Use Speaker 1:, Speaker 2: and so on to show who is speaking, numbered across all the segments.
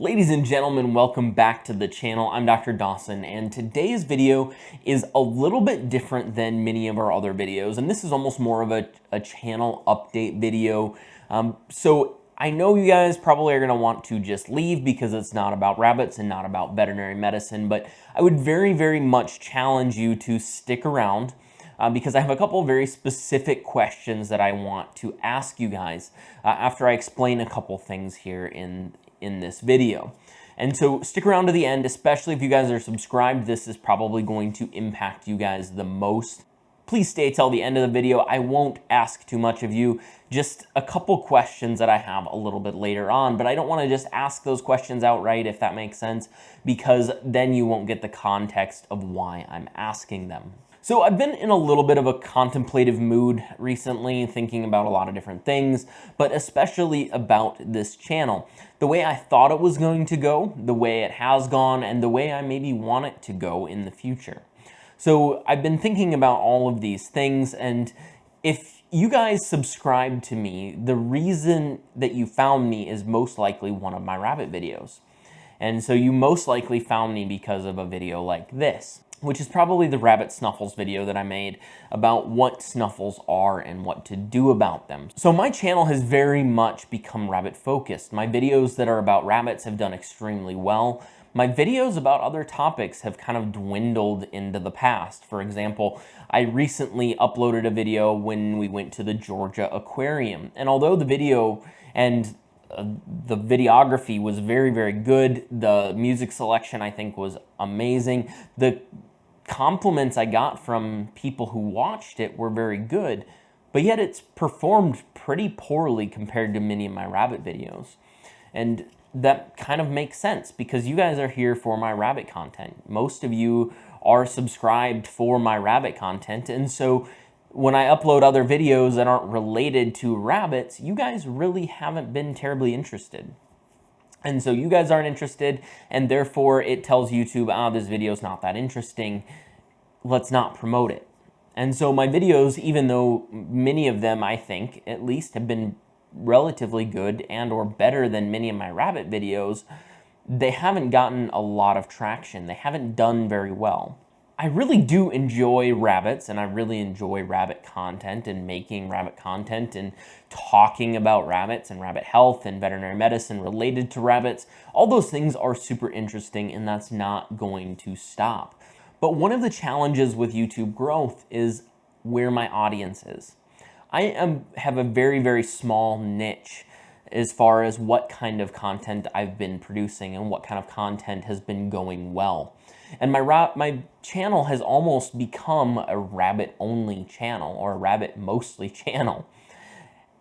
Speaker 1: Ladies and gentlemen, welcome back to the channel. I'm Dr. Dawson, and today's video is a little bit different than many of our other videos, and this is almost more of a channel update video. So I know you guys probably are going to want to just leave because it's not about rabbits and not about veterinary medicine, but I would very, very much challenge you to stick around because I have a couple of very specific questions that I want to ask you guys after I explain a couple things here in this video. And so stick around to the end, especially if you guys are subscribed. This is probably going to impact you guys the most. Please stay till the end of the video. I won't ask too much of you, just a couple questions that I have a little bit later on, but I don't want to just ask those questions outright, if that makes sense, because then you won't get the context of why I'm asking them. So I've been in a little bit of a contemplative mood recently, thinking about a lot of different things, but especially about this channel. The way I thought it was going to go, the way it has gone, and the way I maybe want it to go in the future. So I've been thinking about all of these things, and if you guys subscribe to me, the reason that you found me is most likely one of my rabbit videos. And so you most likely found me because of a video like this, which is probably the rabbit snuffles video that I made about what snuffles are and what to do about them. So my channel has very much become rabbit focused. My videos that are about rabbits have done extremely well. My videos about other topics have kind of dwindled into the past. For example, I recently uploaded a video when we went to the Georgia Aquarium. And although the video and the videography was very, very good, the music selection I think was amazing, the compliments I got from people who watched it were very good, but yet it's performed pretty poorly compared to many of my rabbit videos. And that kind of makes sense because you guys are here for my rabbit content. Most of you are subscribed for my rabbit content, and so when I upload other videos that aren't related to rabbits, you guys really haven't been terribly interested. And so you guys aren't interested, and therefore it tells YouTube, this video's not that interesting, let's not promote it. And so my videos, even though many of them, I think, at least have been relatively good and or better than many of my rabbit videos, they haven't gotten a lot of traction. They haven't done very well. I really do enjoy rabbits, and I really enjoy rabbit content and making rabbit content and talking about rabbits and rabbit health and veterinary medicine related to rabbits. All those things are super interesting, and that's not going to stop. But one of the challenges with YouTube growth is where my audience is. I have a very, very small niche as far as what kind of content I've been producing and what kind of content has been going well. And my channel has almost become a rabbit-only channel, or a rabbit-mostly channel.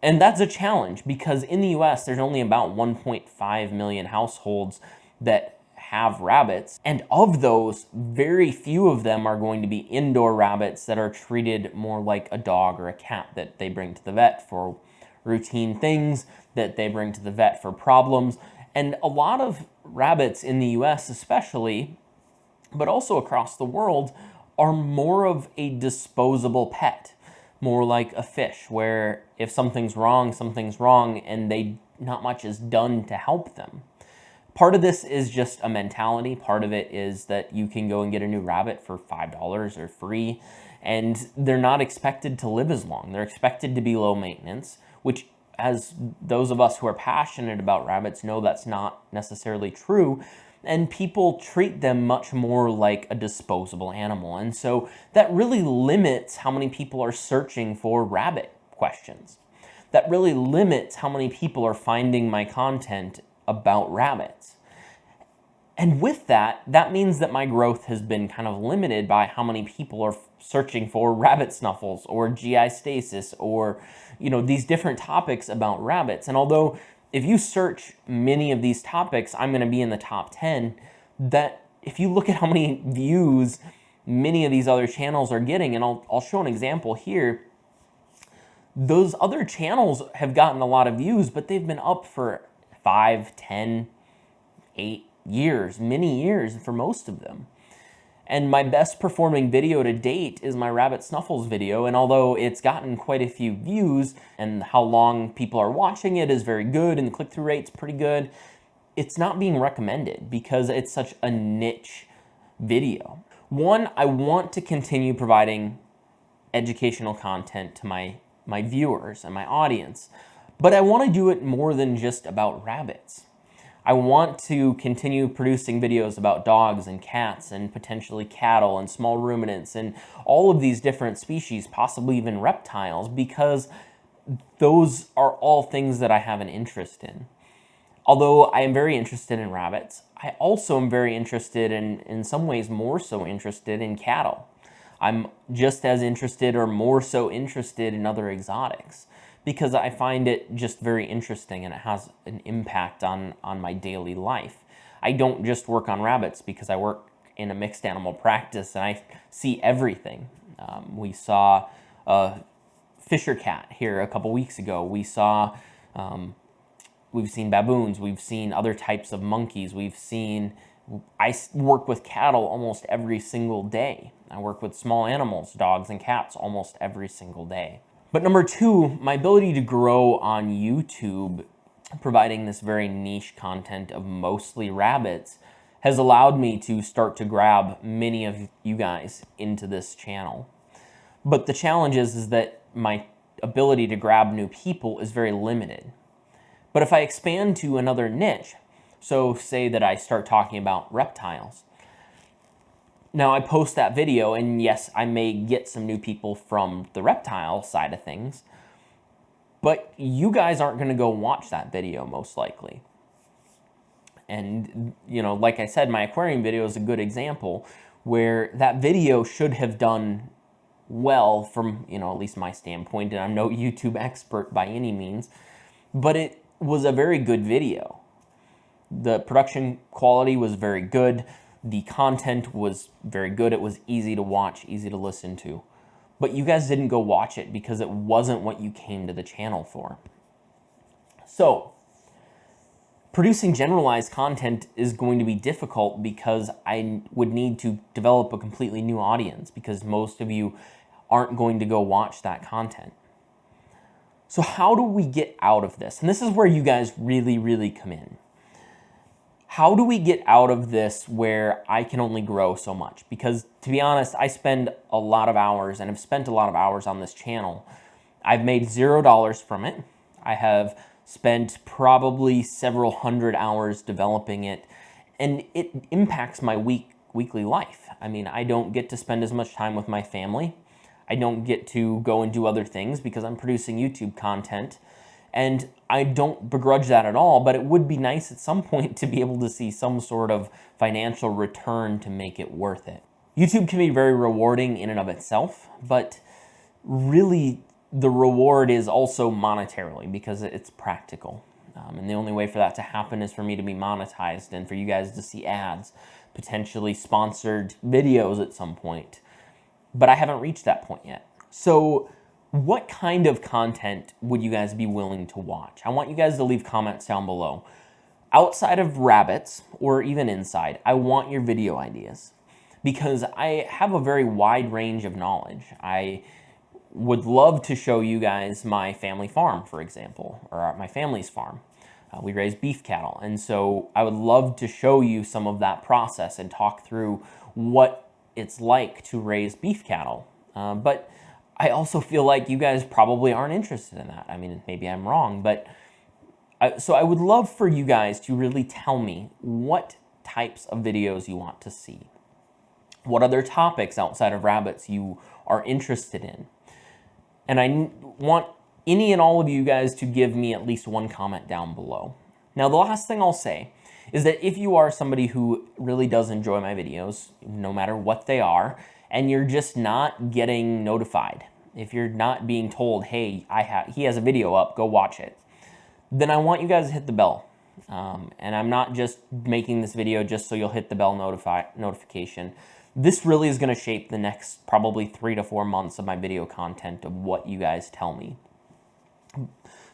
Speaker 1: And that's a challenge because in the US, there's only about 1.5 million households that have rabbits. And of those, very few of them are going to be indoor rabbits that are treated more like a dog or a cat that they bring to the vet for routine things, that they bring to the vet for problems. And a lot of rabbits in the US especially, but also across the world, are more of a disposable pet, more like a fish, where if something's wrong, and not much is done to help them. Part of this is just a mentality. Part of it is that you can go and get a new rabbit for $5 or free, and they're not expected to live as long. They're expected to be low maintenance, which, as those of us who are passionate about rabbits know, that's not necessarily true. And people treat them much more like a disposable animal. And so that really limits how many people are searching for rabbit questions. That really limits how many people are finding my content about rabbits. And with that, that means that my growth has been kind of limited by how many people are searching for rabbit snuffles or GI stasis or, these different topics about rabbits. And although if you search many of these topics, I'm going to be in the top 10, that if you look at how many views many of these other channels are getting, and I'll show an example here, those other channels have gotten a lot of views, but they've been up for 5, 10, 8 years, many years for most of them. And my best performing video to date is my rabbit snuffles video, and although it's gotten quite a few views and how long people are watching it is very good and the click-through rate's pretty good, it's not being recommended because it's such a niche video. One, I want to continue providing educational content to my viewers and my audience, but I want to do it more than just about rabbits. I want to continue producing videos about dogs and cats and potentially cattle and small ruminants and all of these different species, possibly even reptiles, because those are all things that I have an interest in. Although I am very interested in rabbits, I also am very interested in some ways more so interested in cattle. I'm just as interested or more so interested in other exotics because I find it just very interesting and it has an impact on my daily life. I don't just work on rabbits because I work in a mixed animal practice and I see everything. We saw a fisher cat here a couple weeks ago. We've seen baboons, we've seen other types of monkeys, I work with cattle almost every single day. I work with small animals, dogs and cats, almost every single day. But number two, my ability to grow on YouTube, providing this very niche content of mostly rabbits, has allowed me to start to grab many of you guys into this channel. But the challenge is that my ability to grab new people is very limited. But if I expand to another niche, so say that I start talking about reptiles, now I post that video and yes, I may get some new people from the reptile side of things, but you guys aren't going to go watch that video most likely. And, you know, like I said, my aquarium video is a good example where that video should have done well from, you know, at least my standpoint, and I'm no YouTube expert by any means, but it was a very good video. The production quality was very good. The content was very good. It was easy to watch, easy to listen to. But you guys didn't go watch it because it wasn't what you came to the channel for. So, producing generalized content is going to be difficult because I would need to develop a completely new audience because most of you aren't going to go watch that content. So how do we get out of this? And this is where you guys really, really come in. How do we get out of this where I can only grow so much? Because to be honest, I spend a lot of hours and have spent a lot of hours on this channel. I've made $0 from it. I have spent probably several hundred hours developing it, and it impacts my weekly life. I mean, I don't get to spend as much time with my family. I don't get to go and do other things because I'm producing YouTube content. And I don't begrudge that at all, but it would be nice at some point to be able to see some sort of financial return to make it worth it. YouTube can be very rewarding in and of itself, but really the reward is also monetarily because it's practical. And the only way for that to happen is for me to be monetized and for you guys to see ads, potentially sponsored videos at some point. But I haven't reached that point yet. So what kind of content would you guys be willing to watch? I want you guys to leave comments down below. Outside of rabbits, or even inside, I want your video ideas because I have a very wide range of knowledge. I would love to show you guys my family farm, for example, or my family's farm. We raise beef cattle, and so I would love to show you some of that process and talk through what it's like to raise beef cattle. But I also feel like you guys probably aren't interested in that. I mean, maybe I'm wrong, but so I would love for you guys to really tell me what types of videos you want to see. What other topics outside of rabbits you are interested in. And I want any and all of you guys to give me at least one comment down below. Now, the last thing I'll say is that if you are somebody who really does enjoy my videos, no matter what they are, and you're just not getting notified, if you're not being told, hey, he has a video up, go watch it, then I want you guys to hit the bell. And I'm not just making this video just so you'll hit the bell notification. This really is going to shape the next probably 3 to 4 months of my video content of what you guys tell me.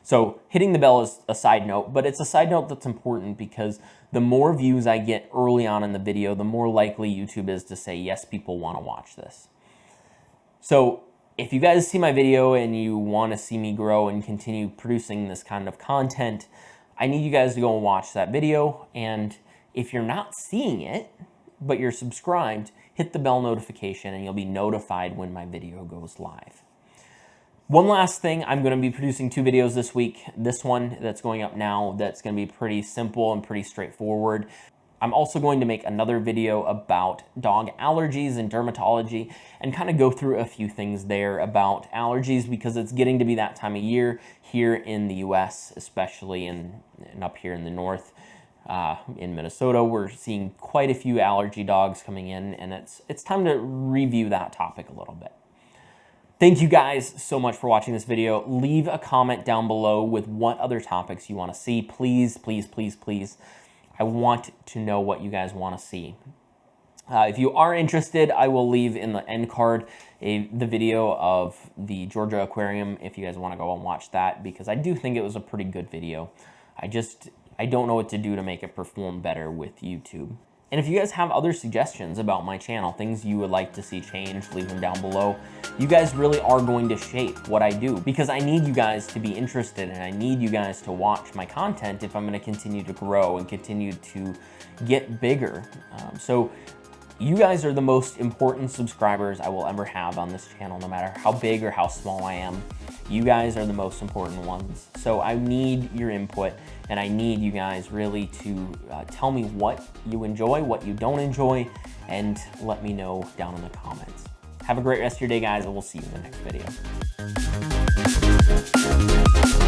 Speaker 1: So hitting the bell is a side note, but it's a side note that's important because the more views I get early on in the video, the more likely YouTube is to say, yes, people want to watch this. So if you guys see my video and you want to see me grow and continue producing this kind of content, I need you guys to go and watch that video. And if you're not seeing it, but you're subscribed, hit the bell notification and you'll be notified when my video goes live. One last thing, I'm going to be producing 2 videos this week. This one that's going up now, that's going to be pretty simple and pretty straightforward. I'm also going to make another video about dog allergies and dermatology and kind of go through a few things there about allergies, because it's getting to be that time of year here in the US, especially and up here in the north. In Minnesota, we're seeing quite a few allergy dogs coming in, and it's time to review that topic a little bit. Thank you guys so much for watching this video. Leave a comment down below with what other topics you want to see. Please, please, please, please. I want to know what you guys want to see. If you are interested, I will leave in the end card the video of the Georgia Aquarium if you guys want to go and watch that, because I do think it was a pretty good video. I don't know what to do to make it perform better with YouTube. And if you guys have other suggestions about my channel, things you would like to see changed, leave them down below. You guys really are going to shape what I do, because I need you guys to be interested and I need you guys to watch my content if I'm going to continue to grow and continue to get bigger. So you guys are the most important subscribers I will ever have on this channel, no matter how big or how small I am. You guys are the most important ones. So I need your input, and I need you guys really to tell me what you enjoy, what you don't enjoy, and let me know down in the comments. Have a great rest of your day, guys, and we'll see you in the next video.